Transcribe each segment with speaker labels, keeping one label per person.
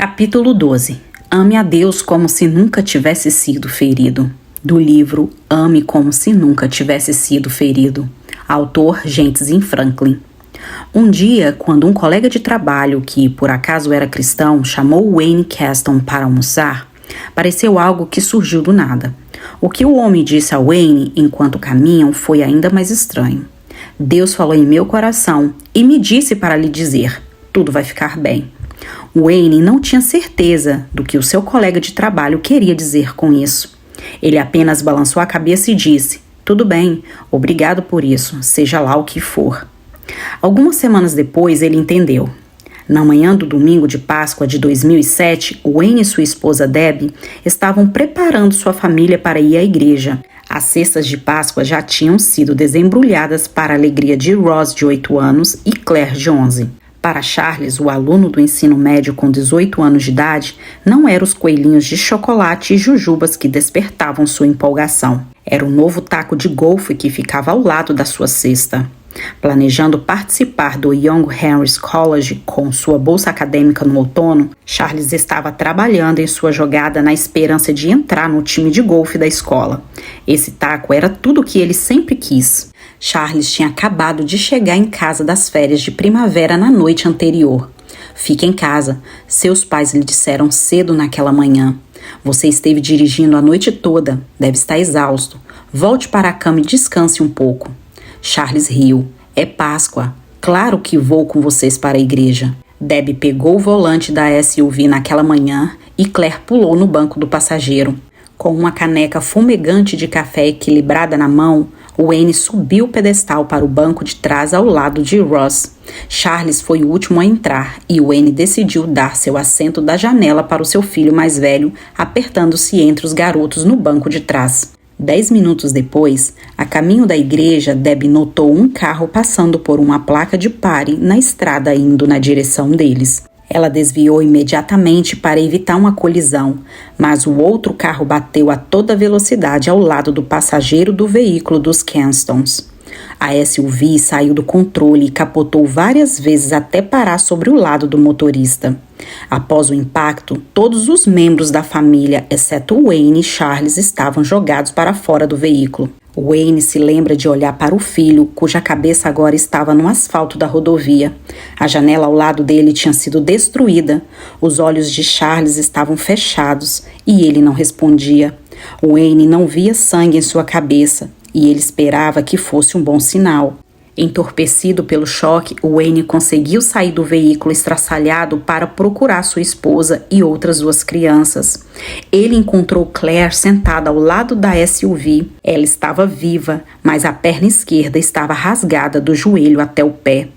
Speaker 1: Capítulo 12. Ame a Deus como se nunca tivesse sido ferido. Do livro Ame como se nunca tivesse sido ferido. Autor Jensen Franklin. Um dia, quando um colega de trabalho, que por acaso era cristão, chamou Wayne Caston para almoçar, pareceu algo que surgiu do nada. O que o homem disse a Wayne enquanto caminham foi ainda mais estranho. Deus falou em meu coração e me disse para lhe dizer: tudo vai ficar bem. Wayne não tinha certeza do que o seu colega de trabalho queria dizer com isso. Ele apenas balançou a cabeça e disse: tudo bem, obrigado por isso, seja lá o que for. Algumas semanas depois ele entendeu. Na manhã do domingo de Páscoa de 2007, Wayne e sua esposa Debbie estavam preparando sua família para ir à igreja. As cestas de Páscoa já tinham sido desembrulhadas para a alegria de Ross, de 8 anos, e Claire, de 11. Para Charles, o aluno do ensino médio com 18 anos de idade, não eram os coelhinhos de chocolate e jujubas que despertavam sua empolgação. Era o novo taco de golfe que ficava ao lado da sua cesta. Planejando participar do Young Henry's College com sua bolsa acadêmica no outono, Charles estava trabalhando em sua jogada na esperança de entrar no time de golfe da escola. Esse taco era tudo o que ele sempre quis. Charles tinha acabado de chegar em casa das férias de primavera na noite anterior. Fique em casa, seus pais lhe disseram cedo naquela manhã. Você esteve dirigindo a noite toda, deve estar exausto. Volte para a cama e descanse um pouco. Charles riu. É Páscoa. Claro que vou com vocês para a igreja. Debbie pegou o volante da SUV naquela manhã e Claire pulou no banco do passageiro. Com uma caneca fumegante de café equilibrada na mão, Wayne subiu o pedestal para o banco de trás ao lado de Ross. Charles foi o último a entrar e Wayne decidiu dar seu assento da janela para o seu filho mais velho, apertando-se entre os garotos no banco de trás. 10 minutos depois, a caminho da igreja, Debbie notou um carro passando por uma placa de pare na estrada indo na direção deles. Ela desviou imediatamente para evitar uma colisão, mas o outro carro bateu a toda velocidade ao lado do passageiro do veículo dos Castons. A SUV saiu do controle e capotou várias vezes até parar sobre o lado do motorista. Após o impacto, todos os membros da família, exceto Wayne e Charles, estavam jogados para fora do veículo. Wayne se lembra de olhar para o filho, cuja cabeça agora estava no asfalto da rodovia. A janela ao lado dele tinha sido destruída. Os olhos de Charles estavam fechados e ele não respondia. Wayne não via sangue em sua cabeça e ele esperava que fosse um bom sinal. Entorpecido pelo choque, Wayne conseguiu sair do veículo estraçalhado para procurar sua esposa e outras 2 crianças. Ele encontrou Claire sentada ao lado da SUV. Ela estava viva, mas a perna esquerda estava rasgada do joelho até o pé.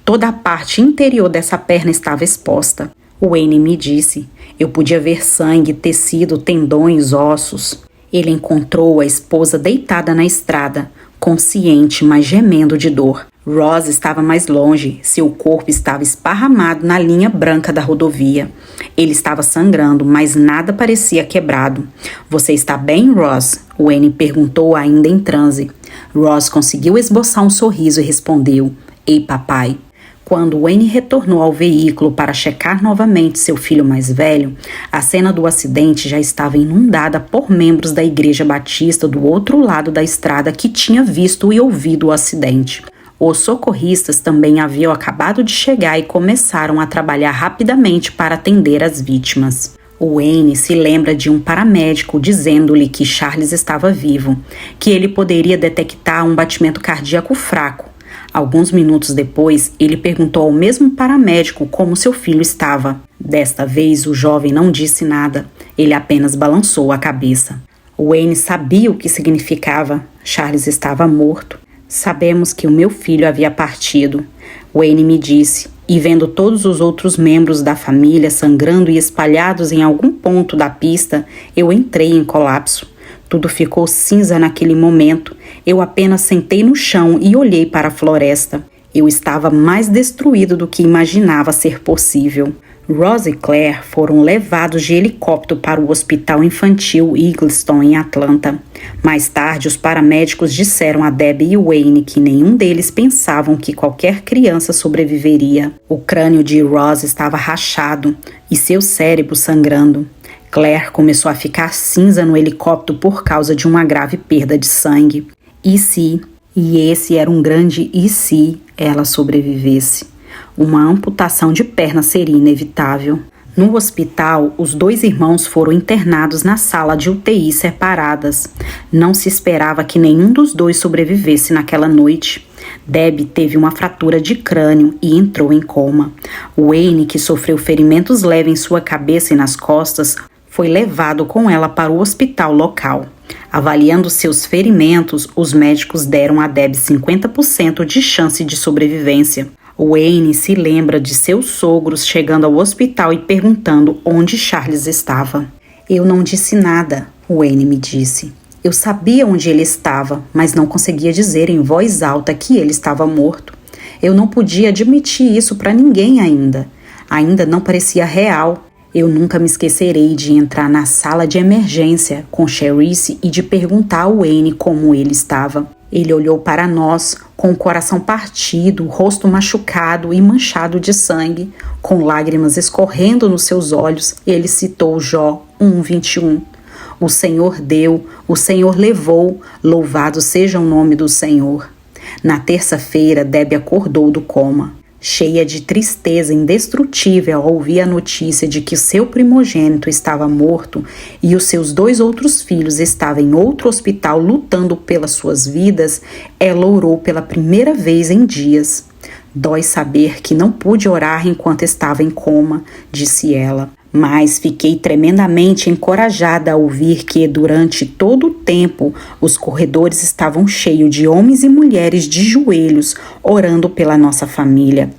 Speaker 1: Toda a parte interior dessa perna estava exposta. Wayne me disse: eu podia ver sangue, tecido, tendões, ossos. Ele encontrou a esposa deitada na estrada, consciente, mas gemendo de dor. Ross estava mais longe, seu corpo estava esparramado na linha branca da rodovia. Ele estava sangrando, mas nada parecia quebrado. Você está bem, Ross? Wayne perguntou ainda em transe. Ross conseguiu esboçar um sorriso e respondeu: ei, papai. Quando Wayne retornou ao veículo para checar novamente seu filho mais velho, a cena do acidente já estava inundada por membros da Igreja Batista do outro lado da estrada que tinha visto e ouvido o acidente. Os socorristas também haviam acabado de chegar e começaram a trabalhar rapidamente para atender as vítimas. Wayne se lembra de um paramédico dizendo-lhe que Charles estava vivo, que ele poderia detectar um batimento cardíaco fraco. Alguns minutos depois, ele perguntou ao mesmo paramédico como seu filho estava. Desta vez, o jovem não disse nada. Ele apenas balançou a cabeça. Wayne sabia o que significava. Charles estava morto. Sabemos que o meu filho havia partido. Wayne me disse, e vendo todos os outros membros da família sangrando e espalhados em algum ponto da pista, eu entrei em colapso. Tudo ficou cinza naquele momento. Eu apenas sentei no chão e olhei para a floresta. Eu estava mais destruído do que imaginava ser possível. Ross e Claire foram levados de helicóptero para o Hospital Infantil Eagleston, em Atlanta. Mais tarde, os paramédicos disseram a Debbie e Wayne que nenhum deles pensavam que qualquer criança sobreviveria. O crânio de Ross estava rachado e seu cérebro sangrando. Claire começou a ficar cinza no helicóptero por causa de uma grave perda de sangue. E se, e esse era um grande e se, ela sobrevivesse? Uma amputação de perna seria inevitável. No hospital, os 2 irmãos foram internados na sala de UTI separadas. Não se esperava que nenhum dos 2 sobrevivesse naquela noite. Debbie teve uma fratura de crânio e entrou em coma. Wayne, que sofreu ferimentos leves em sua cabeça e nas costas, foi levado com ela para o hospital local. Avaliando seus ferimentos, os médicos deram a Debbie 50% de chance de sobrevivência. Wayne se lembra de seus sogros chegando ao hospital e perguntando onde Charles estava. Eu não disse nada, Wayne me disse. Eu sabia onde ele estava, mas não conseguia dizer em voz alta que ele estava morto. Eu não podia admitir isso para ninguém ainda. Ainda não parecia real. Eu nunca me esquecerei de entrar na sala de emergência com Cherice e de perguntar a Wayne como ele estava. Ele olhou para nós com o coração partido, o rosto machucado e manchado de sangue, com lágrimas escorrendo nos seus olhos. Ele citou Jó 1:21. O Senhor deu, o Senhor levou, louvado seja o nome do Senhor. Na terça-feira, Debbie acordou do coma. Cheia de tristeza indestrutível ao ouvir a notícia de que seu primogênito estava morto e os seus 2 outros filhos estavam em outro hospital lutando pelas suas vidas, ela orou pela primeira vez em dias. Dói saber que não pude orar enquanto estava em coma, disse ela. Mas fiquei tremendamente encorajada a ouvir que, durante todo o tempo, os corredores estavam cheios de homens e mulheres de joelhos, orando pela nossa família.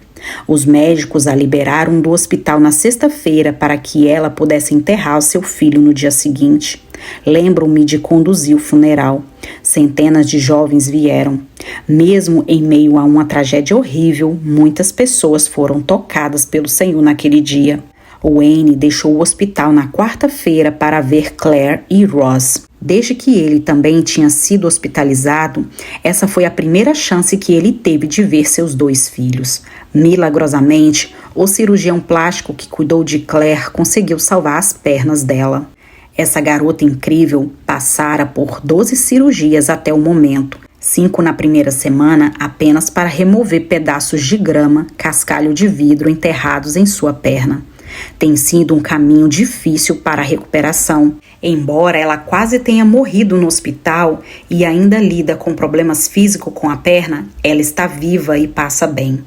Speaker 1: Os médicos a liberaram do hospital na sexta-feira para que ela pudesse enterrar o seu filho no dia seguinte. Lembro-me de conduzir o funeral. Centenas de jovens vieram. Mesmo em meio a uma tragédia horrível, muitas pessoas foram tocadas pelo Senhor naquele dia. Wayne deixou o hospital na quarta-feira para ver Claire e Ross. Desde que ele também tinha sido hospitalizado, essa foi a primeira chance que ele teve de ver seus 2 filhos. Milagrosamente, o cirurgião plástico que cuidou de Claire conseguiu salvar as pernas dela. Essa garota incrível passara por 12 cirurgias até o momento. 5 na primeira semana apenas para remover pedaços de grama, cascalho de vidro enterrados em sua perna. Tem sido um caminho difícil para a recuperação. Embora ela quase tenha morrido no hospital e ainda lida com problemas físicos com a perna, ela está viva e passa bem.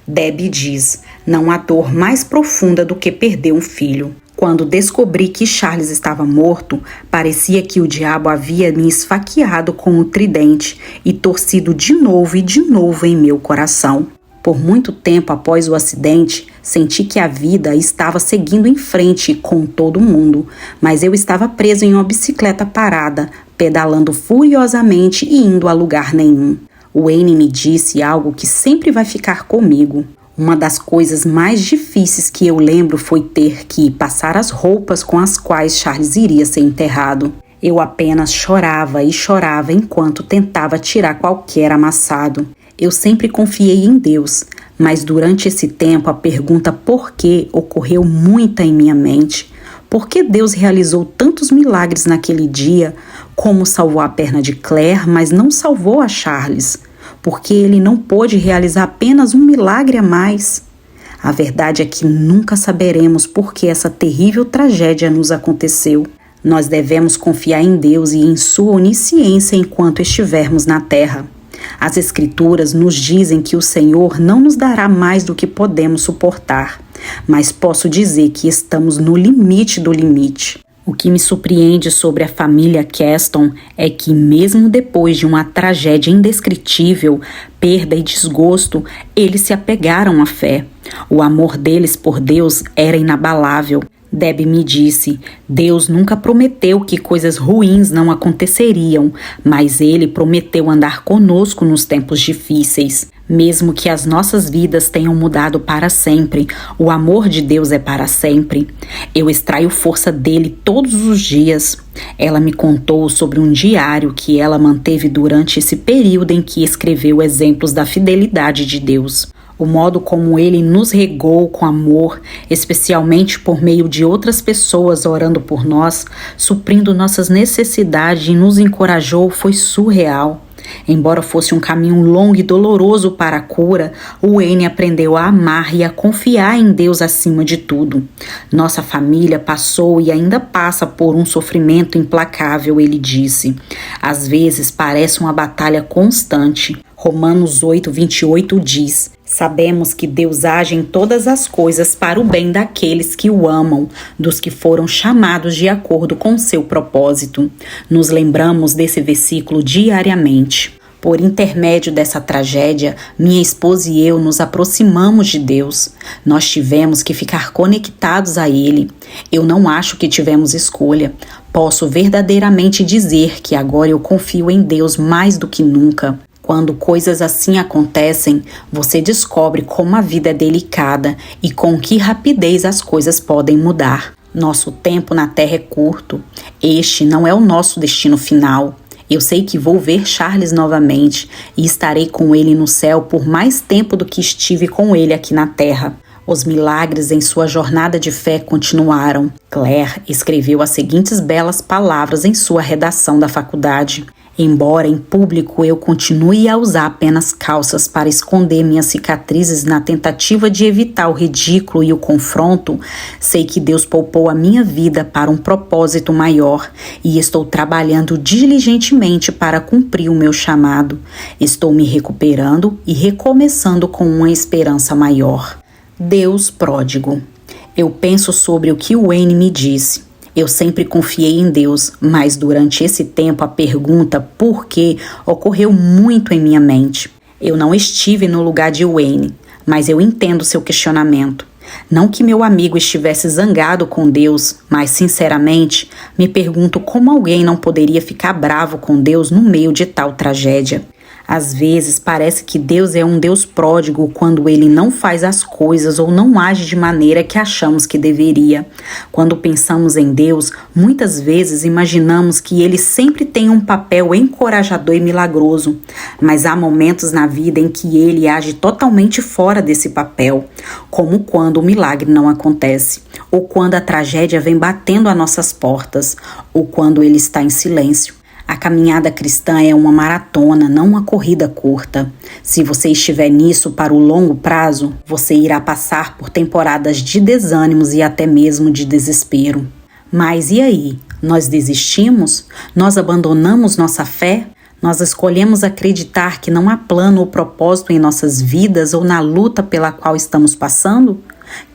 Speaker 1: Debbie diz, não há dor mais profunda do que perder um filho. Quando descobri que Charles estava morto, parecia que o diabo havia me esfaqueado com um tridente e torcido de novo e de novo em meu coração. Por muito tempo após o acidente, senti que a vida estava seguindo em frente com todo mundo, mas eu estava preso em uma bicicleta parada, pedalando furiosamente e indo a lugar nenhum. Wayne me disse algo que sempre vai ficar comigo. Uma das coisas mais difíceis que eu lembro foi ter que passar as roupas com as quais Charles iria ser enterrado. Eu apenas chorava e chorava enquanto tentava tirar qualquer amassado. Eu sempre confiei em Deus, mas durante esse tempo a pergunta por quê ocorreu muita em minha mente. Por que Deus realizou tantos milagres naquele dia, como salvou a perna de Claire, mas não salvou a Charles? Por que ele não pôde realizar apenas um milagre a mais? A verdade é que nunca saberemos por que essa terrível tragédia nos aconteceu. Nós devemos confiar em Deus e em sua onisciência enquanto estivermos na terra. As Escrituras nos dizem que o Senhor não nos dará mais do que podemos suportar, mas posso dizer que estamos no limite do limite. O que me surpreende sobre a família Keston é que, mesmo depois de uma tragédia indescritível, perda e desgosto, eles se apegaram à fé. O amor deles por Deus era inabalável. Debbie me disse, Deus nunca prometeu que coisas ruins não aconteceriam, mas Ele prometeu andar conosco nos tempos difíceis. Mesmo que as nossas vidas tenham mudado para sempre, o amor de Deus é para sempre. Eu extraio força dele todos os dias. Ela me contou sobre um diário que ela manteve durante esse período em que escreveu exemplos da fidelidade de Deus. O modo como ele nos regou com amor, especialmente por meio de outras pessoas orando por nós, suprindo nossas necessidades e nos encorajou, foi surreal. Embora fosse um caminho longo e doloroso para a cura, o Wayne aprendeu a amar e a confiar em Deus acima de tudo. Nossa família passou e ainda passa por um sofrimento implacável, ele disse. Às vezes parece uma batalha constante. Romanos 8:28 diz: sabemos que Deus age em todas as coisas para o bem daqueles que o amam, dos que foram chamados de acordo com seu propósito. Nos lembramos desse versículo diariamente. Por intermédio dessa tragédia, minha esposa e eu nos aproximamos de Deus. Nós tivemos que ficar conectados a Ele. Eu não acho que tivemos escolha. Posso verdadeiramente dizer que agora eu confio em Deus mais do que nunca. Quando coisas assim acontecem, você descobre como a vida é delicada e com que rapidez as coisas podem mudar. Nosso tempo na Terra é curto. Este não é o nosso destino final. Eu sei que vou ver Charles novamente e estarei com ele no céu por mais tempo do que estive com ele aqui na Terra. Os milagres em sua jornada de fé continuaram. Claire escreveu as seguintes belas palavras em sua redação da faculdade. Embora em público eu continue a usar apenas calças para esconder minhas cicatrizes na tentativa de evitar o ridículo e o confronto, sei que Deus poupou a minha vida para um propósito maior e estou trabalhando diligentemente para cumprir o meu chamado. Estou me recuperando e recomeçando com uma esperança maior. Deus pródigo. Eu penso sobre o que o Wayne me disse. Eu sempre confiei em Deus, mas durante esse tempo a pergunta por quê ocorreu muito em minha mente. Eu não estive no lugar de Wayne, mas eu entendo seu questionamento. Não que meu amigo estivesse zangado com Deus, mas sinceramente me pergunto como alguém não poderia ficar bravo com Deus no meio de tal tragédia. Às vezes parece que Deus é um Deus pródigo quando Ele não faz as coisas ou não age de maneira que achamos que deveria. Quando pensamos em Deus, muitas vezes imaginamos que Ele sempre tem um papel encorajador e milagroso, mas há momentos na vida em que Ele age totalmente fora desse papel, como quando o milagre não acontece, ou quando a tragédia vem batendo às nossas portas, ou quando Ele está em silêncio. A caminhada cristã é uma maratona, não uma corrida curta. Se você estiver nisso para o longo prazo, você irá passar por temporadas de desânimos e até mesmo de desespero. Mas e aí? Nós desistimos? Nós abandonamos nossa fé? Nós escolhemos acreditar que não há plano ou propósito em nossas vidas ou na luta pela qual estamos passando?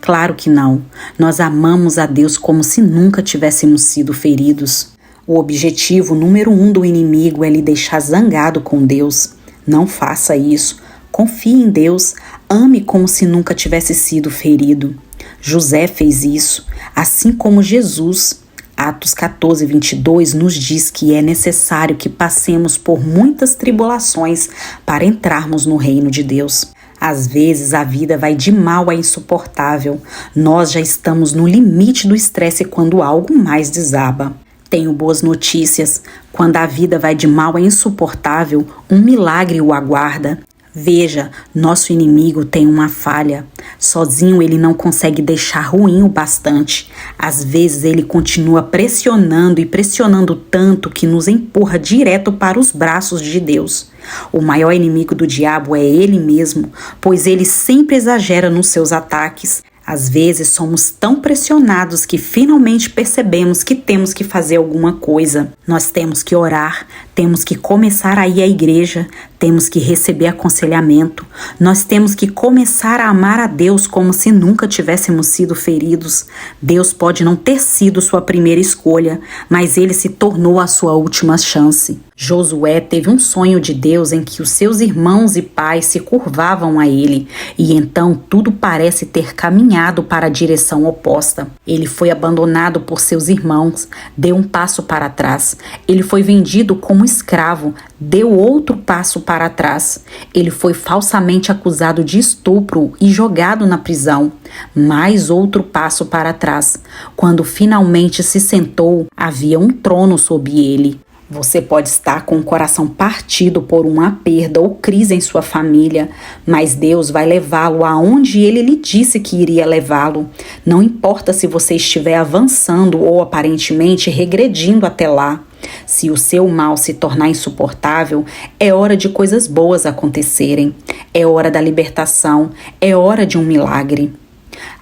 Speaker 1: Claro que não. Nós amamos a Deus como se nunca tivéssemos sido feridos. O objetivo número 1 do inimigo é lhe deixar zangado com Deus. Não faça isso. Confie em Deus. Ame como se nunca tivesse sido ferido. José fez isso, assim como Jesus. Atos 14:22 nos diz que é necessário que passemos por muitas tribulações para entrarmos no reino de Deus. Às vezes a vida vai de mal a insuportável. Nós já estamos no limite do estresse quando algo mais desaba. Tenho boas notícias. Quando a vida vai de mal a insuportável, um milagre o aguarda. Veja, nosso inimigo tem uma falha. Sozinho ele não consegue deixar ruim o bastante. Às vezes ele continua pressionando e pressionando tanto que nos empurra direto para os braços de Deus. O maior inimigo do diabo é ele mesmo, pois ele sempre exagera nos seus ataques. Às vezes somos tão pressionados que finalmente percebemos que temos que fazer alguma coisa. Nós temos que orar, temos que começar a ir à igreja, temos que receber aconselhamento. Nós temos que começar a amar a Deus como se nunca tivéssemos sido feridos. Deus pode não ter sido sua primeira escolha, mas ele se tornou a sua última chance. Josué teve um sonho de Deus em que os seus irmãos e pais se curvavam a ele, e então tudo parece ter caminhado para a direção oposta. Ele foi abandonado por seus irmãos, deu um passo para trás. Ele foi vendido como escravo, deu outro passo para trás. Ele foi falsamente acusado de estupro e jogado na prisão. Mais outro passo para trás. Quando finalmente se sentou, havia um trono sob ele. Você pode estar com o coração partido por uma perda ou crise em sua família, mas Deus vai levá-lo aonde Ele lhe disse que iria levá-lo. Não importa se você estiver avançando ou aparentemente regredindo até lá. Se o seu mal se tornar insuportável, é hora de coisas boas acontecerem. É hora da libertação, é hora de um milagre.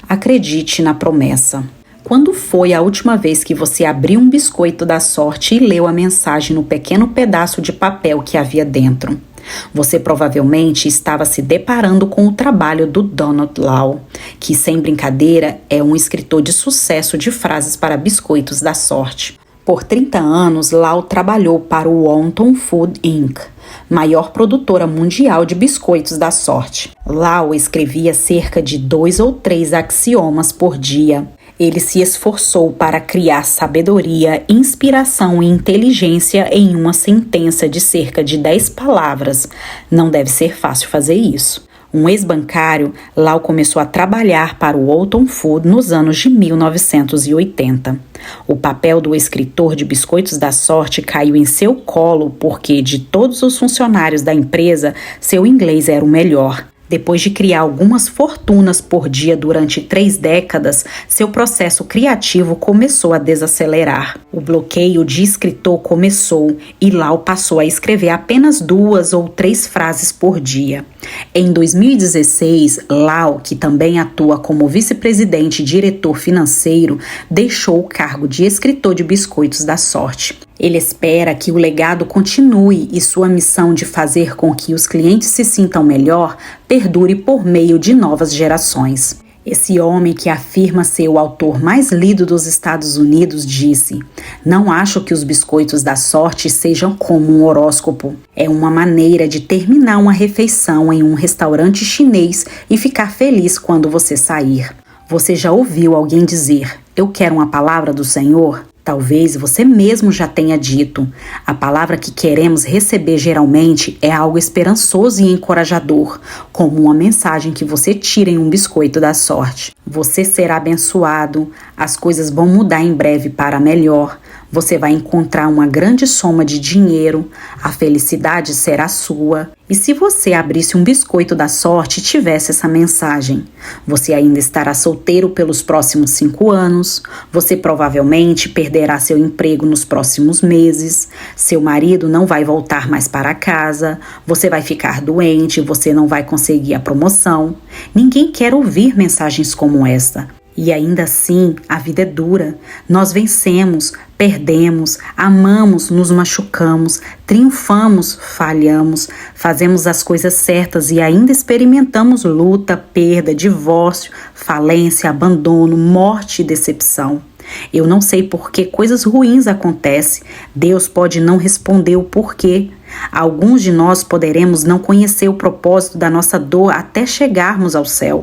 Speaker 1: Acredite na promessa. Quando foi a última vez que você abriu um biscoito da sorte e leu a mensagem no pequeno pedaço de papel que havia dentro? Você provavelmente estava se deparando com o trabalho do Donald Law, que, sem brincadeira, é um escritor de sucesso de frases para biscoitos da sorte. Por 30 anos, Law trabalhou para o Wonton Food Inc., maior produtora mundial de biscoitos da sorte. Law escrevia cerca de 2 ou 3 axiomas por dia. Ele se esforçou para criar sabedoria, inspiração e inteligência em uma sentença de cerca de 10 palavras. Não deve ser fácil fazer isso. Um ex-bancário, Law começou a trabalhar para o Wonton Food nos anos de 1980. O papel do escritor de biscoitos da sorte caiu em seu colo porque, de todos os funcionários da empresa, seu inglês era o melhor. Depois de criar algumas fortunas por dia durante 3 décadas, seu processo criativo começou a desacelerar. O bloqueio de escritor começou e Law passou a escrever apenas 2 ou 3 frases por dia. Em 2016, Law, que também atua como vice-presidente e diretor financeiro, deixou o cargo de escritor de biscoitos da sorte. Ele espera que o legado continue e sua missão de fazer com que os clientes se sintam melhor perdure por meio de novas gerações. Esse homem, que afirma ser o autor mais lido dos Estados Unidos, disse: "Não acho que os biscoitos da sorte sejam como um horóscopo. É uma maneira de terminar uma refeição em um restaurante chinês e ficar feliz quando você sair." Você já ouviu alguém dizer: "Eu quero uma palavra do Senhor"? Talvez você mesmo já tenha dito. A palavra que queremos receber geralmente é algo esperançoso e encorajador, como uma mensagem que você tira em um biscoito da sorte. Você será abençoado, as coisas vão mudar em breve para melhor, você vai encontrar uma grande soma de dinheiro, a felicidade será sua. E se você abrisse um biscoito da sorte e tivesse essa mensagem? Você ainda estará solteiro pelos próximos 5 anos, você provavelmente perderá seu emprego nos próximos meses, seu marido não vai voltar mais para casa, você vai ficar doente, você não vai conseguir a promoção. Ninguém quer ouvir mensagens como esta. E ainda assim, a vida é dura. Nós vencemos, perdemos, amamos, nos machucamos, triunfamos, falhamos, fazemos as coisas certas e ainda experimentamos luta, perda, divórcio, falência, abandono, morte e decepção. Eu não sei por que coisas ruins acontecem. Deus pode não responder o porquê. Alguns de nós poderemos não conhecer o propósito da nossa dor até chegarmos ao céu.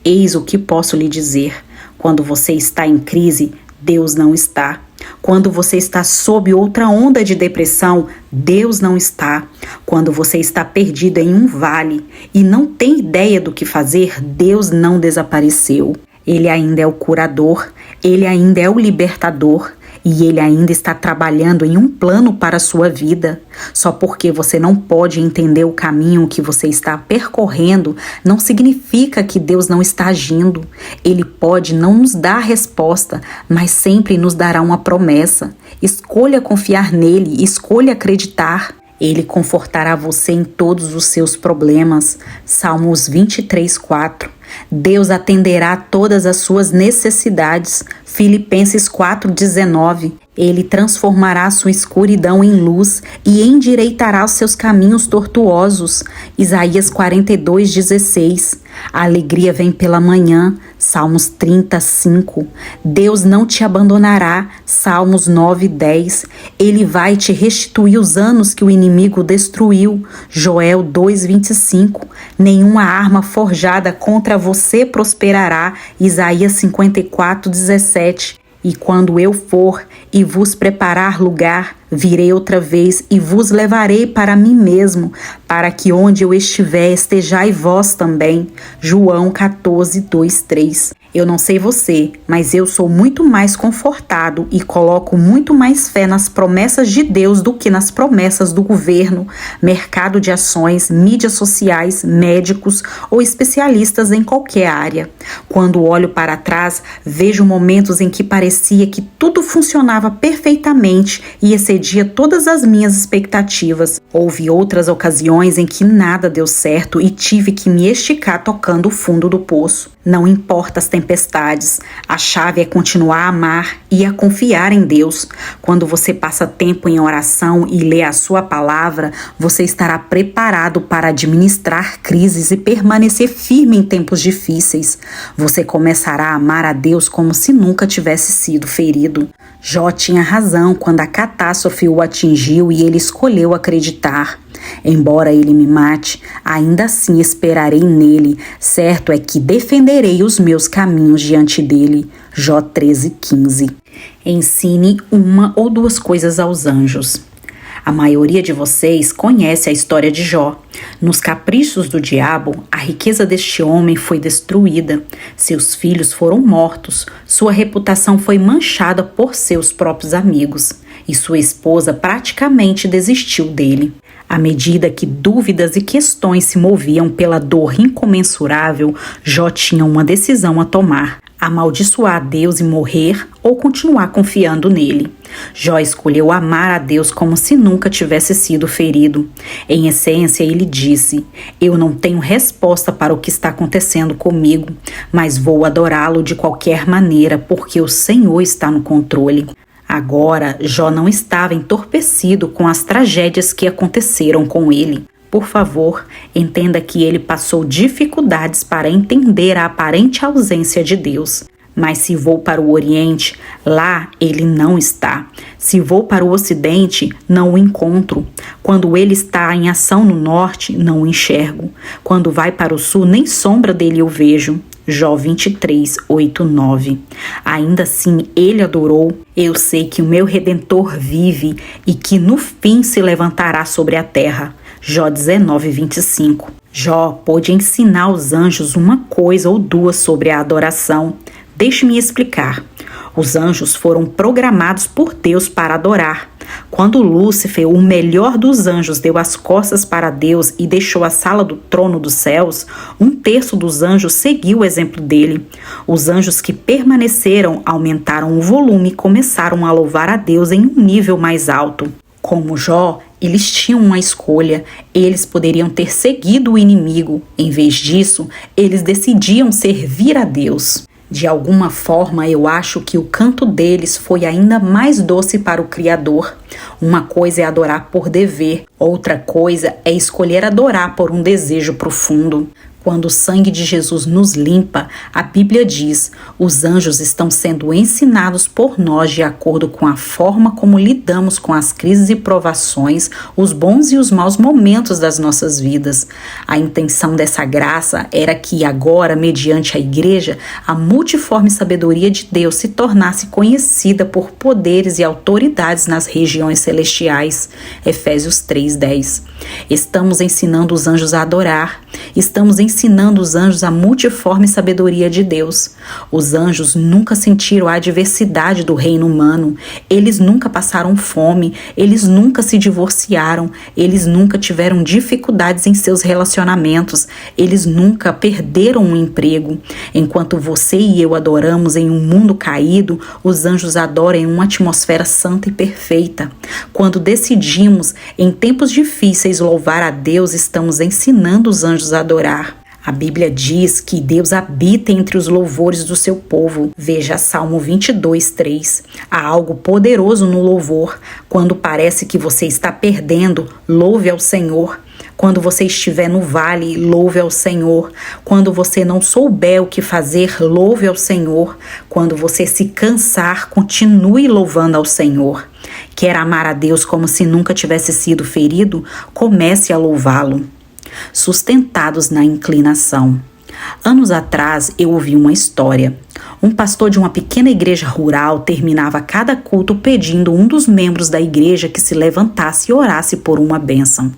Speaker 1: Eis o que posso lhe dizer: quando você está em crise, Deus não está. Quando você está sob outra onda de depressão, Deus não está. Quando você está perdido em um vale e não tem ideia do que fazer, Deus não desapareceu. Ele ainda é o curador, Ele ainda é o libertador. E Ele ainda está trabalhando em um plano para a sua vida. Só porque você não pode entender o caminho que você está percorrendo, não significa que Deus não está agindo. Ele pode não nos dar a resposta, mas sempre nos dará uma promessa. Escolha confiar nele, escolha acreditar. Ele confortará você em todos os seus problemas. Salmos 23:4. Deus atenderá a todas as suas necessidades. Filipenses 4:19. Ele transformará sua escuridão em luz e endireitará os seus caminhos tortuosos. Isaías 42:16. A alegria vem pela manhã. Salmos 30:5. Deus não te abandonará. Salmos 9:10. Ele vai te restituir os anos que o inimigo destruiu. Joel 2:25. Nenhuma arma forjada contra você prosperará. Isaías 54:17. E quando eu for e vos preparar lugar, Virei outra vez e vos levarei para mim mesmo, para que onde eu estiver estejai vós também. João 14, 2, 3. Eu não sei você, mas eu sou muito mais confortado e coloco muito mais fé nas promessas de Deus do que nas promessas do governo, mercado de ações, mídias sociais, médicos ou especialistas em qualquer área. Quando olho para trás, vejo momentos em que parecia que tudo funcionava perfeitamente e excedia todas as minhas expectativas. Houve outras ocasiões em que nada deu certo e tive que me esticar tocando o fundo do poço. Não importa as tempestades, a chave é continuar a amar e a confiar em Deus. Quando você passa tempo em oração e lê a sua palavra, você estará preparado para administrar crises e permanecer firme em tempos difíceis. Você começará a amar a Deus como se nunca tivesse sido ferido. Jó tinha razão quando a catástrofe o atingiu e ele escolheu acreditar. Embora ele me mate, ainda assim esperarei nele. Certo é que defenderei os meus caminhos diante dele. Jó 13:15. Ensine uma ou duas coisas aos anjos. A maioria de vocês conhece a história de Jó. Nos caprichos do diabo, a riqueza deste homem foi destruída. Seus filhos foram mortos. Sua reputação foi manchada por seus próprios amigos. E sua esposa praticamente desistiu dele. À medida que dúvidas e questões se moviam pela dor incomensurável, Jó tinha uma decisão a tomar: amaldiçoar Deus e morrer ou continuar confiando nele. Jó escolheu amar a Deus como se nunca tivesse sido ferido. Em essência, ele disse: eu não tenho resposta para o que está acontecendo comigo, mas vou adorá-lo de qualquer maneira, porque o Senhor está no controle. Agora, Jó não estava entorpecido com as tragédias que aconteceram com ele. Por favor, entenda que ele passou dificuldades para entender a aparente ausência de Deus. Mas se vou para o Oriente, lá ele não está. Se vou para o Ocidente, não o encontro. Quando ele está em ação no Norte, não o enxergo. Quando vai para o Sul, nem sombra dele eu vejo. Jó 23, 8, 9. Ainda assim ele adorou: eu sei que o meu Redentor vive e que no fim se levantará sobre a terra. Jó 19, 25. Jó pôde ensinar aos anjos uma coisa ou duas sobre a adoração. Deixe-me explicar. Os anjos foram programados por Deus para adorar. Quando Lúcifer, o melhor dos anjos, deu as costas para Deus e deixou a sala do trono dos céus, 1/3 dos anjos seguiu o exemplo dele. Os anjos que permaneceram aumentaram o volume e começaram a louvar a Deus em um nível mais alto. Como Jó, eles tinham uma escolha. Eles poderiam ter seguido o inimigo. Em vez disso, eles decidiam servir a Deus. De alguma forma, eu acho que o canto deles foi ainda mais doce para o Criador. Uma coisa é adorar por dever, outra coisa é escolher adorar por um desejo profundo. Quando o sangue de Jesus nos limpa, a Bíblia diz: os anjos estão sendo ensinados por nós de acordo com a forma como lidamos com as crises e provações, os bons e os maus momentos das nossas vidas. A intenção dessa graça era que agora, mediante a igreja, a multiforme sabedoria de Deus se tornasse conhecida por poderes e autoridades nas regiões celestiais. Efésios 3:10. Estamos ensinando os anjos a adorar. Estamos ensinando os anjos a multiforme sabedoria de Deus. Os anjos nunca sentiram a adversidade do reino humano. Eles nunca passaram fome. Eles nunca se divorciaram. Eles nunca tiveram dificuldades em seus relacionamentos. Eles nunca perderam um emprego. Enquanto você e eu adoramos em um mundo caído, os anjos adoram em uma atmosfera santa e perfeita. Quando decidimos, em tempos difíceis, louvar a Deus, estamos ensinando os anjos a adorar. A Bíblia diz que Deus habita entre os louvores do seu povo. Veja Salmo 22:3. Há algo poderoso no louvor. Quando parece que você está perdendo, louve ao Senhor. Quando você estiver no vale, louve ao Senhor. Quando você não souber o que fazer, louve ao Senhor. Quando você se cansar, continue louvando ao Senhor. Quer amar a Deus como se nunca tivesse sido ferido? Comece a louvá-lo. Sustentados na inclinação. Anos atrás, eu ouvi uma história. Um pastor de uma pequena igreja rural terminava cada culto pedindo um dos membros da igreja que se levantasse e orasse por uma bênção.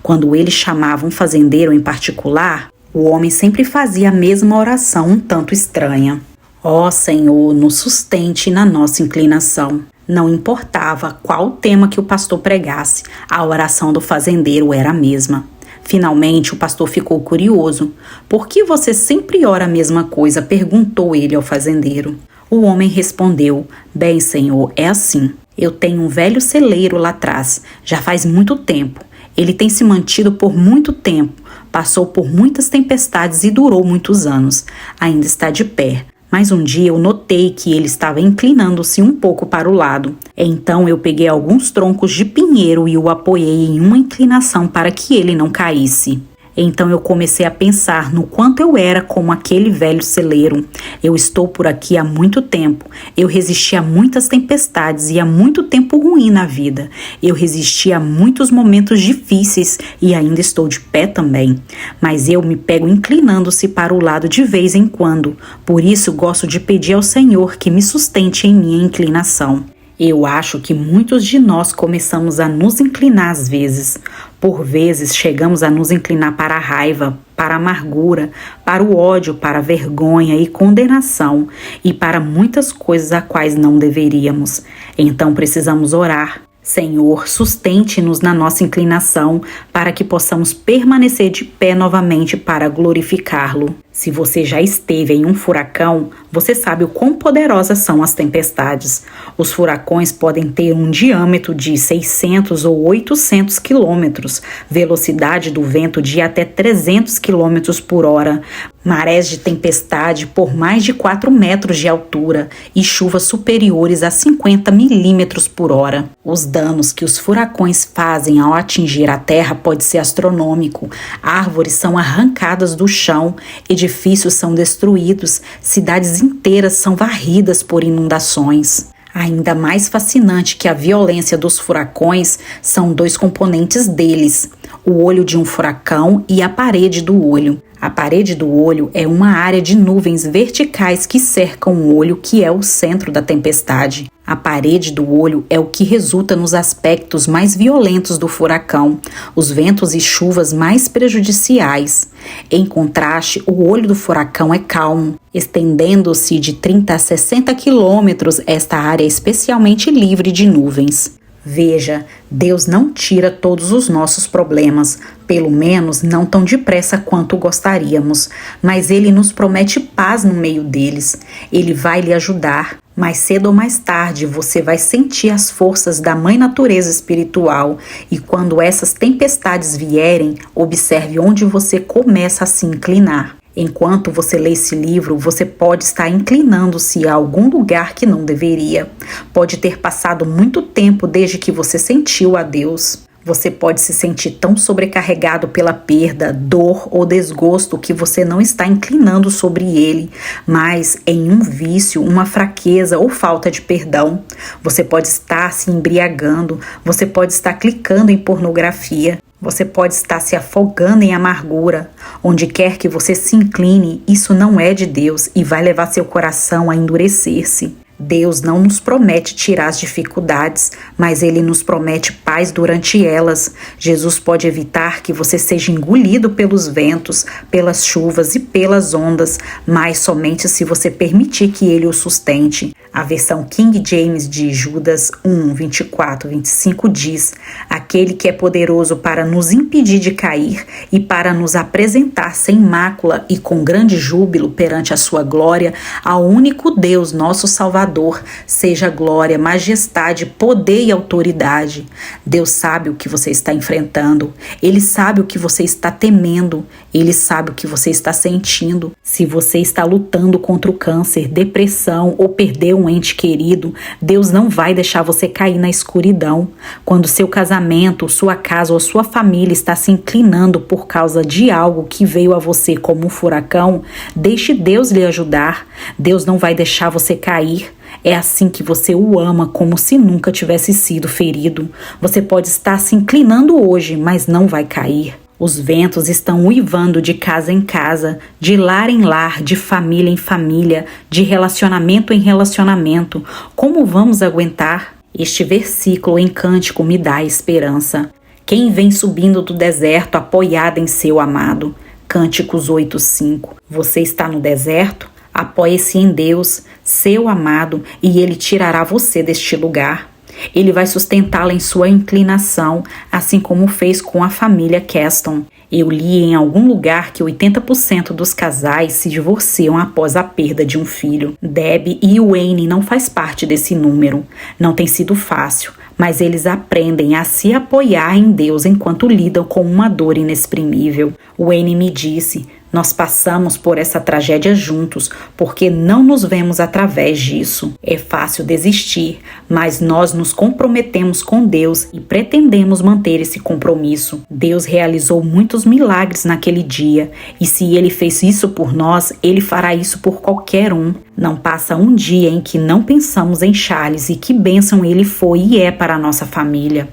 Speaker 1: Quando ele chamava um fazendeiro em particular, o homem sempre fazia a mesma oração um tanto estranha. Ó Senhor, nos sustente na nossa inclinação. Não importava qual tema que o pastor pregasse, a oração do fazendeiro era a mesma. Finalmente, o pastor ficou curioso. Por que você sempre ora a mesma coisa? Perguntou ele ao fazendeiro. O homem respondeu: Bem, senhor, é assim. Eu tenho um velho celeiro lá atrás. Já faz muito tempo. Ele tem se mantido por muito tempo. Passou por muitas tempestades e durou muitos anos. Ainda está de pé. Mas um dia eu notei que ele estava inclinando-se um pouco para o lado. Então eu peguei alguns troncos de pinheiro e o apoiei em uma inclinação para que ele não caísse. Então eu comecei a pensar no quanto eu era como aquele velho celeiro. Eu estou por aqui há muito tempo. Eu resisti a muitas tempestades e a muito tempo ruim na vida. Eu resisti a muitos momentos difíceis e ainda estou de pé também. Mas eu me pego inclinando-se para o lado de vez em quando. Por isso gosto de pedir ao Senhor que me sustente em minha inclinação. Eu acho que muitos de nós começamos a nos inclinar às vezes. Por vezes chegamos a nos inclinar para a raiva, para a amargura, para o ódio, para a vergonha e condenação e para muitas coisas a quais não deveríamos. Então precisamos orar. Senhor, sustente-nos na nossa inclinação para que possamos permanecer de pé novamente para glorificá-lo. Se você já esteve em um furacão, você sabe o quão poderosas são as tempestades. Os furacões podem ter um diâmetro de 600 ou 800 quilômetros, velocidade do vento de até 300 quilômetros por hora, marés de tempestade por mais de 4 metros de altura e chuvas superiores a 50 milímetros por hora. Os danos que os furacões fazem ao atingir a terra pode ser astronômico. Árvores são arrancadas do chão, edifícios são destruídos, cidades inteiras são varridas por inundações. Ainda mais fascinante que a violência dos furacões são 2 componentes deles: o olho de um furacão e a parede do olho. A parede do olho é uma área de nuvens verticais que cercam o olho, que é o centro da tempestade. A parede do olho é o que resulta nos aspectos mais violentos do furacão, os ventos e chuvas mais prejudiciais. Em contraste, o olho do furacão é calmo. Estendendo-se de 30 a 60 quilômetros, esta área é especialmente livre de nuvens. Veja, Deus não tira todos os nossos problemas, pelo menos não tão depressa quanto gostaríamos, mas Ele nos promete paz no meio deles. Ele vai lhe ajudar. Mais cedo ou mais tarde você vai sentir as forças da Mãe Natureza Espiritual e quando essas tempestades vierem, observe onde você começa a se inclinar. Enquanto você lê esse livro, você pode estar inclinando-se a algum lugar que não deveria. Pode ter passado muito tempo desde que você sentiu a Deus. Você pode se sentir tão sobrecarregado pela perda, dor ou desgosto que você não está inclinando sobre ele, mas em um vício, uma fraqueza ou falta de perdão. Você pode estar se embriagando, você pode estar clicando em pornografia. Você pode estar se afogando em amargura. Onde quer que você se incline, isso não é de Deus e vai levar seu coração a endurecer-se. Deus não nos promete tirar as dificuldades, mas Ele nos promete paz durante elas. Jesus pode evitar que você seja engolido pelos ventos, pelas chuvas e pelas ondas, mas somente se você permitir que Ele o sustente. A versão King James de Judas 1, 24, 25 diz: aquele que é poderoso para nos impedir de cair e para nos apresentar sem mácula e com grande júbilo perante a sua glória, ao único Deus, nosso Salvador, seja glória, majestade, poder e autoridade. Deus sabe o que você está enfrentando. Ele sabe o que você está temendo. Ele sabe o que você está sentindo. Se você está lutando contra o câncer, depressão ou perder um ente querido, Deus não vai deixar você cair na escuridão. Quando seu casamento, sua casa ou sua família está se inclinando por causa de algo que veio a você como um furacão, deixe Deus lhe ajudar. Deus não vai deixar você cair. É assim que você o ama, como se nunca tivesse sido ferido. Você pode estar se inclinando hoje, mas não vai cair. Os ventos estão uivando de casa em casa, de lar em lar, de família em família, de relacionamento em relacionamento. Como vamos aguentar? Este versículo em Cântico me dá esperança. Quem vem subindo do deserto apoiada em seu amado? Cânticos 8:5. Você está no deserto? Apoie-se em Deus, seu amado, e Ele tirará você deste lugar. Ele vai sustentá-la em sua inclinação, assim como fez com a família Keston. Eu li em algum lugar que 80% dos casais se divorciam após a perda de um filho. Deb e Wayne não faz parte desse número. Não tem sido fácil, mas eles aprendem a se apoiar em Deus enquanto lidam com uma dor inexprimível. Wayne me disse: nós passamos por essa tragédia juntos porque não nos vemos através disso. É fácil desistir, mas nós nos comprometemos com Deus e pretendemos manter esse compromisso. Deus realizou muitos milagres naquele dia e se Ele fez isso por nós, Ele fará isso por qualquer um. Não passa um dia em que não pensamos em Charles e que bênção ele foi e é para a nossa família.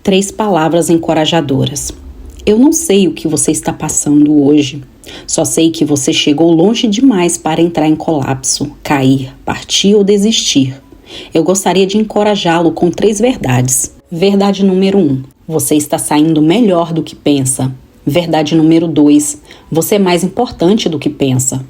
Speaker 1: 3 palavras encorajadoras. Eu não sei o que você está passando hoje. Só sei que você chegou longe demais para entrar em colapso, cair, partir ou desistir. Eu gostaria de encorajá-lo com 3 verdades. Verdade número 1. Você está saindo melhor do que pensa. Verdade número 2. Você é mais importante do que pensa.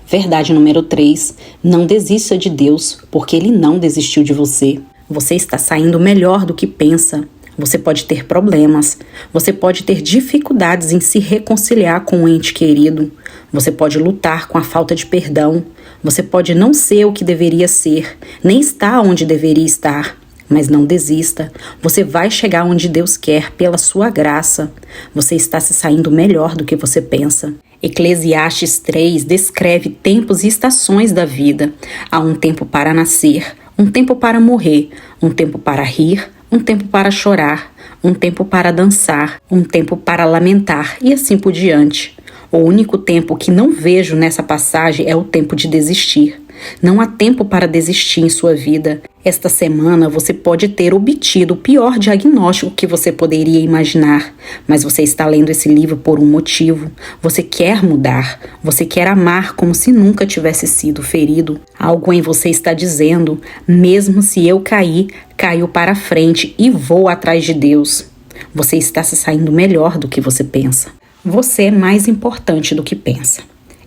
Speaker 1: Verdade número 3. Não desista de Deus, porque Ele não desistiu de você. Você está saindo melhor do que pensa. Você pode ter problemas, você pode ter dificuldades em se reconciliar com um ente querido, você pode lutar com a falta de perdão, você pode não ser o que deveria ser, nem estar onde deveria estar, mas não desista, você vai chegar onde Deus quer pela sua graça, você está se saindo melhor do que você pensa. Eclesiastes 3 descreve tempos e estações da vida. Há um tempo para nascer, um tempo para morrer, um tempo para rir, um tempo para chorar, um tempo para dançar, um tempo para lamentar e assim por diante. O único tempo que não vejo nessa passagem é o tempo de desistir. Não há tempo para desistir em sua vida. Esta semana você pode ter obtido o pior diagnóstico que você poderia imaginar, mas você está lendo esse livro por um motivo. Você quer mudar, você quer amar como se nunca tivesse sido ferido. Algo em você está dizendo: mesmo se eu cair, caio para frente e vou atrás de Deus. Você está se saindo melhor do que você pensa. Você é mais importante do que pensa.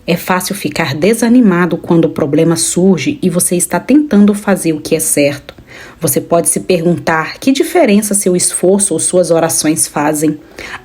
Speaker 1: É fácil ficar desanimado quando o problema surge e você está tentando fazer o que é certo. Você pode se perguntar que diferença seu esforço ou suas orações fazem.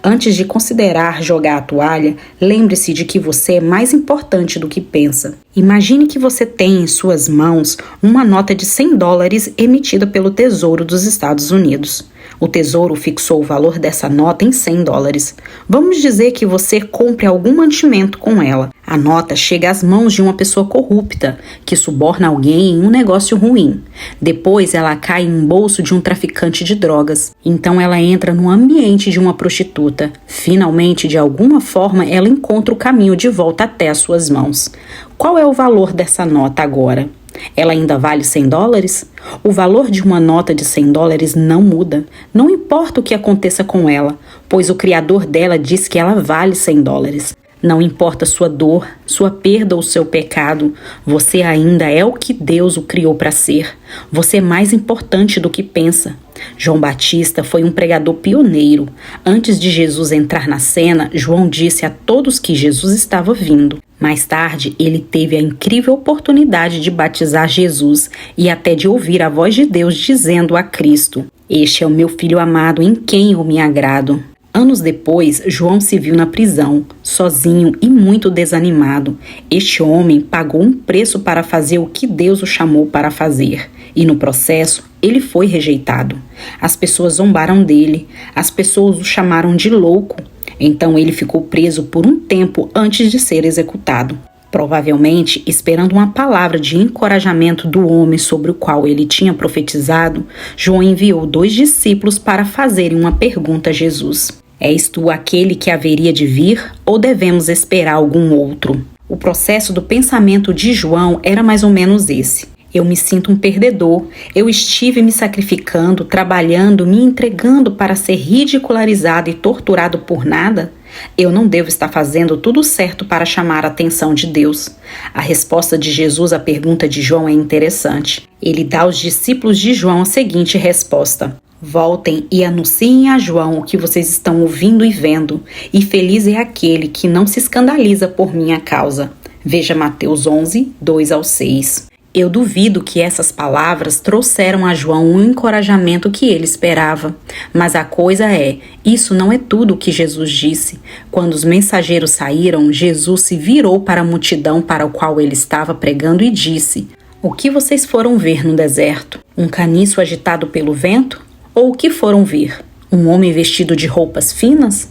Speaker 1: Antes de considerar jogar a toalha, lembre-se de que você é mais importante do que pensa. Imagine que você tem em suas mãos uma nota de $100 emitida pelo Tesouro dos Estados Unidos. O Tesouro fixou o valor dessa nota em $100. Vamos dizer que você compre algum mantimento com ela. A nota chega às mãos de uma pessoa corrupta, que suborna alguém em um negócio ruim. Depois ela cai em um bolso de um traficante de drogas. Então ela entra no ambiente de uma prostituta. Finalmente, de alguma forma, ela encontra o caminho de volta até as suas mãos. Qual é o valor dessa nota agora? Ela ainda vale $100? O valor de uma nota de $100 não muda. Não importa o que aconteça com ela, pois o criador dela diz que ela vale $100. Não importa sua dor, sua perda ou seu pecado, você ainda é o que Deus o criou para ser. Você é mais importante do que pensa. João Batista foi um pregador pioneiro. Antes de Jesus entrar na cena, João disse a todos que Jesus estava vindo. Mais tarde, ele teve a incrível oportunidade de batizar Jesus e até de ouvir a voz de Deus dizendo a Cristo: "Este é o meu filho amado em quem eu me agrado." Anos depois, João se viu na prisão, sozinho e muito desanimado. Este homem pagou um preço para fazer o que Deus o chamou para fazer. E no processo, ele foi rejeitado. As pessoas zombaram dele, as pessoas o chamaram de louco. Então ele ficou preso por um tempo antes de ser executado. Provavelmente, esperando uma palavra de encorajamento do homem sobre o qual ele tinha profetizado, João enviou 2 discípulos para fazerem uma pergunta a Jesus: "És tu aquele que haveria de vir, ou devemos esperar algum outro?" O processo do pensamento de João era mais ou menos esse: eu me sinto um perdedor, eu estive me sacrificando, trabalhando, me entregando para ser ridicularizado e torturado por nada. Eu não devo estar fazendo tudo certo para chamar a atenção de Deus. A resposta de Jesus à pergunta de João é interessante. Ele dá aos discípulos de João a seguinte resposta: voltem e anunciem a João o que vocês estão ouvindo e vendo, e feliz é aquele que não se escandaliza por minha causa. Veja Mateus 11, 2-6. Eu duvido que essas palavras trouxeram a João o encorajamento que ele esperava. Mas a coisa é, isso não é tudo o que Jesus disse. Quando os mensageiros saíram, Jesus se virou para a multidão para a qual ele estava pregando e disse: o que vocês foram ver no deserto? Um caniço agitado pelo vento? Ou o que foram ver? Um homem vestido de roupas finas?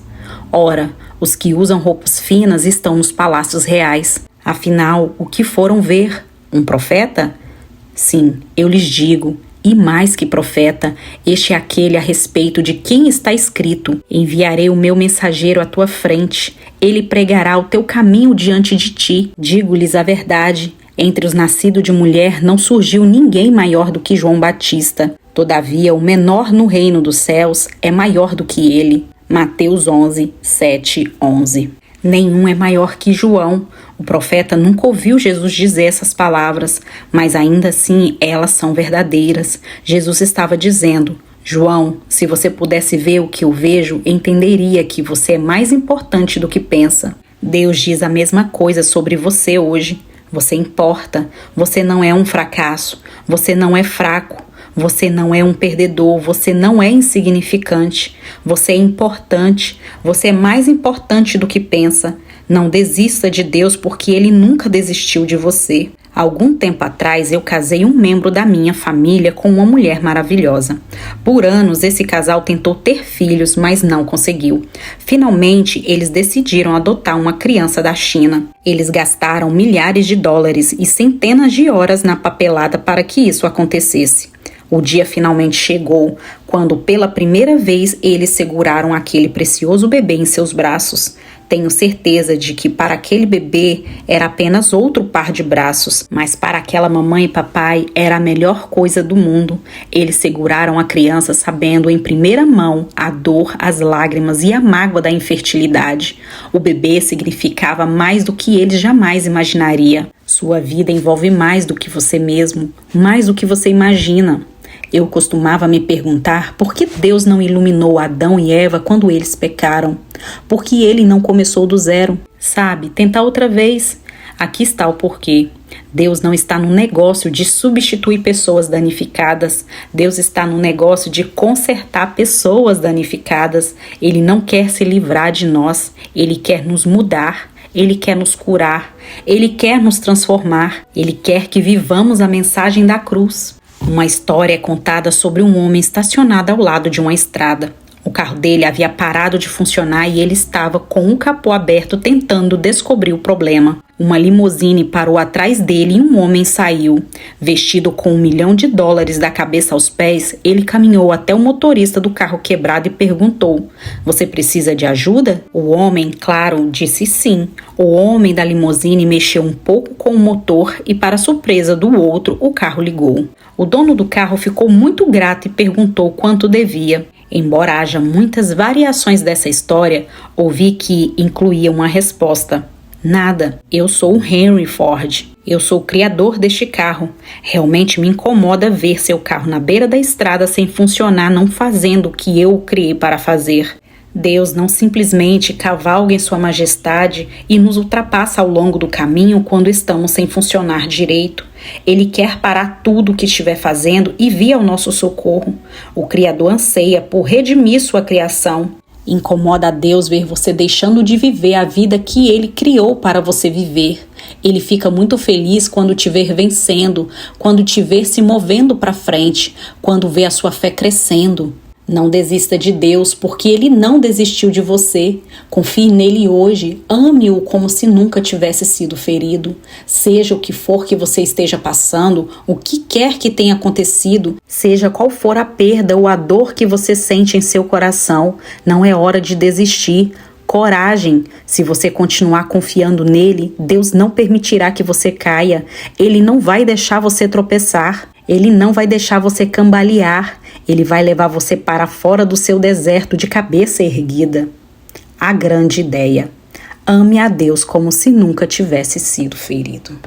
Speaker 1: Ora, os que usam roupas finas estão nos palácios reais. Afinal, o que foram ver? Um profeta? Sim, eu lhes digo, e mais que profeta, este é aquele a respeito de quem está escrito: enviarei o meu mensageiro à tua frente, ele pregará o teu caminho diante de ti. Digo-lhes a verdade, entre os nascidos de mulher não surgiu ninguém maior do que João Batista. Todavia, o menor no reino dos céus é maior do que ele. Mateus 11, 7-11. Nenhum é maior que João. O profeta nunca ouviu Jesus dizer essas palavras, mas ainda assim elas são verdadeiras. Jesus estava dizendo: João, se você pudesse ver o que eu vejo, entenderia que você é mais importante do que pensa. Deus diz a mesma coisa sobre você hoje. Você importa. Você não é um fracasso. Você não é fraco. Você não é um perdedor, você não é insignificante, você é importante, você é mais importante do que pensa. Não desista de Deus porque Ele nunca desistiu de você. Algum tempo atrás eu casei um membro da minha família com uma mulher maravilhosa. Por anos esse casal tentou ter filhos, mas não conseguiu. Finalmente eles decidiram adotar uma criança da China. Eles gastaram milhares de dólares e centenas de horas na papelada para que isso acontecesse. O dia finalmente chegou, quando pela primeira vez eles seguraram aquele precioso bebê em seus braços. Tenho certeza de que para aquele bebê era apenas outro par de braços, mas para aquela mamãe e papai era a melhor coisa do mundo. Eles seguraram a criança sabendo em primeira mão a dor, as lágrimas e a mágoa da infertilidade. O bebê significava mais do que eles jamais imaginariam. Sua vida envolve mais do que você mesmo, mais do que você imagina. Eu costumava me perguntar por que Deus não iluminou Adão e Eva quando eles pecaram. Por que ele não começou do zero? Sabe, tentar outra vez. Aqui está o porquê. Deus não está no negócio de substituir pessoas danificadas. Deus está no negócio de consertar pessoas danificadas. Ele não quer se livrar de nós. Ele quer nos mudar. Ele quer nos curar. Ele quer nos transformar. Ele quer que vivamos a mensagem da cruz. Uma história é contada sobre um homem estacionado ao lado de uma estrada. O carro dele havia parado de funcionar e ele estava com o capô aberto tentando descobrir o problema. Uma limusine parou atrás dele e um homem saiu. Vestido com $1 milhão da cabeça aos pés, ele caminhou até o motorista do carro quebrado e perguntou: "Você precisa de ajuda?" O homem, claro, disse sim. O homem da limusine mexeu um pouco com o motor e, para surpresa do outro, o carro ligou. O dono do carro ficou muito grato e perguntou quanto devia. Embora haja muitas variações dessa história, ouvi que incluía uma resposta: "Nada, eu sou o Henry Ford. Eu sou o criador deste carro. Realmente me incomoda ver seu carro na beira da estrada sem funcionar, não fazendo o que eu o criei para fazer." Deus não simplesmente cavalga em sua majestade e nos ultrapassa ao longo do caminho quando estamos sem funcionar direito. Ele quer parar tudo o que estiver fazendo e vir ao nosso socorro. O Criador anseia por redimir sua criação. Incomoda a Deus ver você deixando de viver a vida que Ele criou para você viver. Ele fica muito feliz quando te ver vencendo, quando te ver se movendo para frente, quando vê a sua fé crescendo. Não desista de Deus, porque Ele não desistiu de você. Confie nele hoje, ame-o como se nunca tivesse sido ferido. Seja o que for que você esteja passando, o que quer que tenha acontecido, seja qual for a perda ou a dor que você sente em seu coração, não é hora de desistir. Coragem! Se você continuar confiando nele, Deus não permitirá que você caia. Ele não vai deixar você tropeçar. Ele não vai deixar você cambalear. Ele vai levar você para fora do seu deserto de cabeça erguida. A grande ideia. Ame a Deus como se nunca tivesse sido ferido.